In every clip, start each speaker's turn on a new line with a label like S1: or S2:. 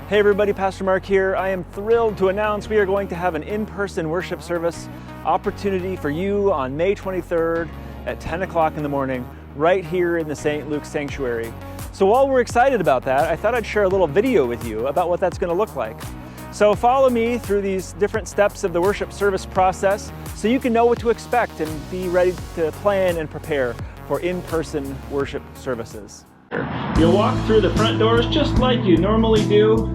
S1: Hey everybody, Pastor Mark here. I am thrilled to announce we are going to have an in-person worship service opportunity for you on May 23rd at 10 o'clock in the morning, right here in the St. Luke Sanctuary. So while we're excited about that, I thought I'd share a little video with you about what that's going to look like. So follow me through these different steps of the worship service process so you can know what to expect and be ready to plan and prepare for in-person worship services. You'll walk through the front doors just like you normally do.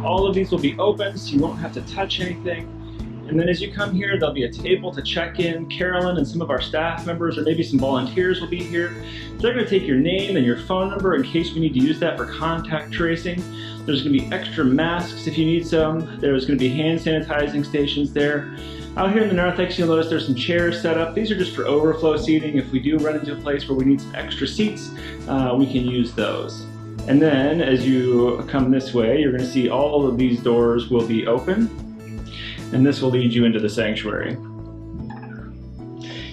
S1: All of these will be open so you won't have to touch anything. And then as you come here, there'll be a table to check in. Carolyn and some of our staff members or maybe some volunteers will be here. They're going to take your name and your phone number in case we need to use that for contact tracing. There's going to be extra masks if you need some. There's going to be hand sanitizing stations there. Out here in the narthex, you'll notice there's some chairs set up. These are just for overflow seating. If we do run into a place where we need some extra seats, we can use those. And then as you come this way, you're going to see all of these doors will be open, and this will lead you into the sanctuary.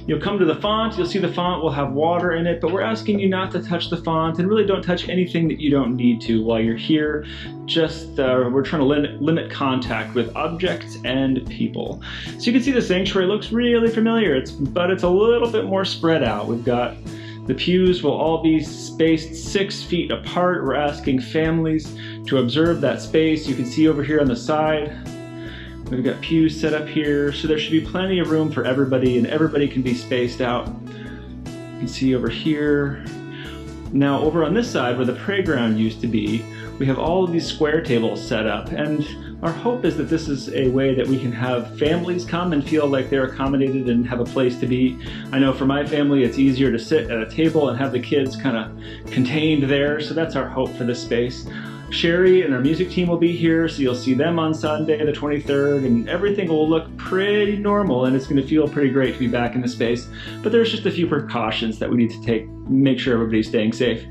S1: You'll come to the font. You'll see the font will have water in it, but we're asking you not to touch the font and really don't touch anything that you don't need to while you're here. Just we're trying to limit contact with objects and people. So you can see the sanctuary looks really familiar, but it's a little bit more spread out. We've got the pews will all be spaced 6 feet apart. We're asking families to observe that space. You can see over here on the side, we've got pews set up here, so there should be plenty of room for everybody, and everybody can be spaced out. You can see over here. Now over on this side where the playground used to be, we have all of these square tables set up, and our hope is that this is a way that we can have families come and feel like they're accommodated and have a place to be. I know for my family it's easier to sit at a table and have the kids kind of contained there, so that's our hope for this space. Sherry and our music team will be here, so you'll see them on Sunday the 23rd, and everything will look pretty normal, and it's going to feel pretty great to be back in the space. But there's just a few precautions that we need to take, make sure everybody's staying safe.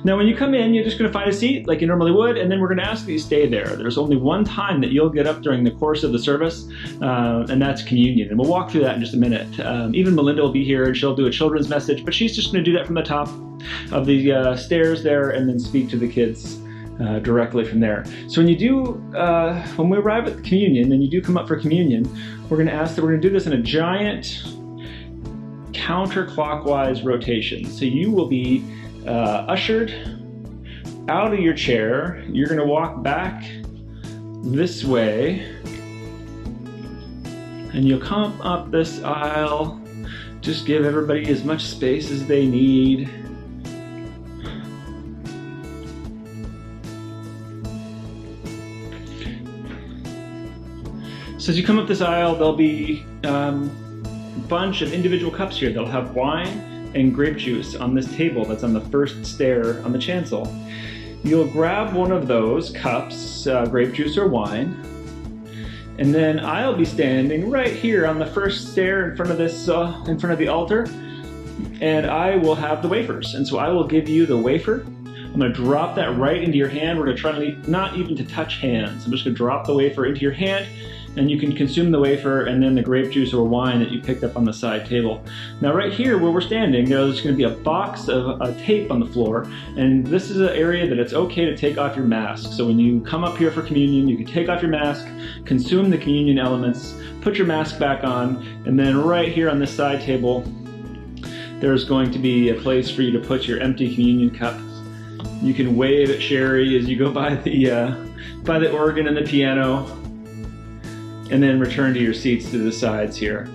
S1: Now when you come in, you're just going to find a seat like you normally would, and then we're going to ask that you stay there. There's only one time that you'll get up during the course of the service, and that's communion, and we'll walk through that in just a minute. Even Melinda will be here, and she'll do a children's message, but she's just going to do that from the top of the stairs there and then speak to the kids directly from there. So when we arrive at communion and you do come up for communion, we're going to ask that we're going to do this in a giant counterclockwise rotation. So you will be ushered out of your chair. You're going to walk back this way, and you'll come up this aisle. Just give everybody as much space as they need. So as you come up this aisle, there'll be a bunch of individual cups here. They'll have wine and grape juice on this table that's on the first stair on the chancel. You'll grab one of those cups, grape juice or wine, and then I'll be standing right here on the first stair in front of the altar, and I will have the wafers. And so I will give you the wafer. I'm going to drop that right into your hand. We're going to try not even to touch hands. I'm just going to drop the wafer into your hand, and you can consume the wafer and then the grape juice or wine that you picked up on the side table. Now right here where we're standing, there's going to be a box of tape on the floor, and this is an area that it's okay to take off your mask. So when you come up here for communion, you can take off your mask, consume the communion elements, put your mask back on, and then right here on this side table, there's going to be a place for you to put your empty communion cup. You can wave at Sherry as you go by the organ and the piano, and then return to your seats to the sides here.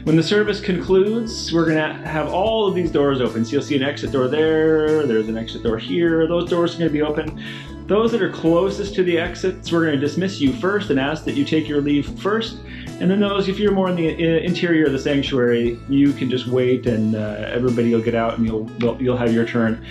S1: When the service concludes, we're gonna have all of these doors open. So you'll see an exit door there, there's an exit door here, those doors are gonna be open. Those that are closest to the exits, we're gonna dismiss you first and ask that you take your leave first. And then those, if you're more in the interior of the sanctuary, you can just wait and everybody will get out and you'll have your turn.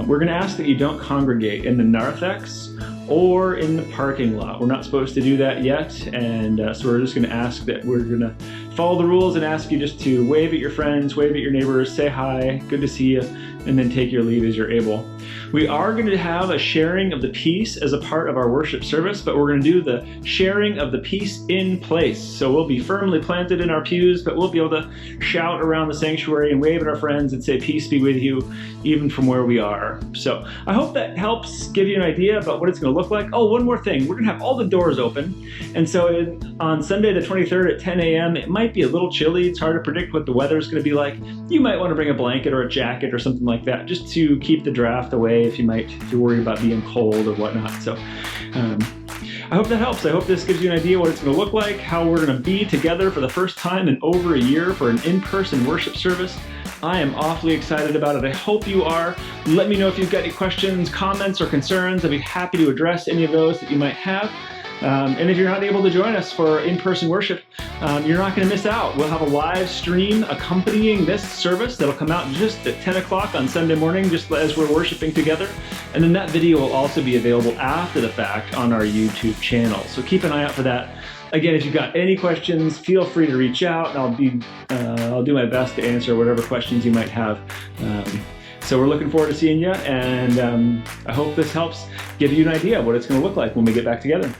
S1: We're gonna ask that you don't congregate in the narthex or in the parking lot. We're not supposed to do that yet, and so we're just going to ask that we're going to follow the rules and ask you just to wave at your friends, wave at your neighbors, say hi, good to see you, and then take your leave as you're able. We are going to have a sharing of the peace as a part of our worship service, but we're going to do the sharing of the peace in place. So we'll be firmly planted in our pews, but we'll be able to shout around the sanctuary and wave at our friends and say, peace be with you, even from where we are. So I hope that helps give you an idea about what it's going to look like. Oh, one more thing. We're going to have all the doors open. And so on Sunday the 23rd at 10 a.m., it might be a little chilly. It's hard to predict what the weather is going to be like. You might want to bring a blanket or a jacket or something like that, just to keep the draft away if you're worried about being cold or whatnot. So I hope that helps. I hope this gives you an idea what it's going to look like, how we're going to be together for the first time in over a year for an in-person worship service. I am awfully excited about it. I hope you are. Let me know if you've got any questions, comments, or concerns. I'd be happy to address any of those that you might have. And if you're not able to join us for in-person worship, you're not going to miss out. We'll have a live stream accompanying this service that'll come out just at 10 o'clock on Sunday morning, just as we're worshiping together. And then that video will also be available after the fact on our YouTube channel. So keep an eye out for that. Again, if you've got any questions, feel free to reach out, and I'll do my best to answer whatever questions you might have. So we're looking forward to seeing you, and I hope this helps give you an idea of what it's going to look like when we get back together.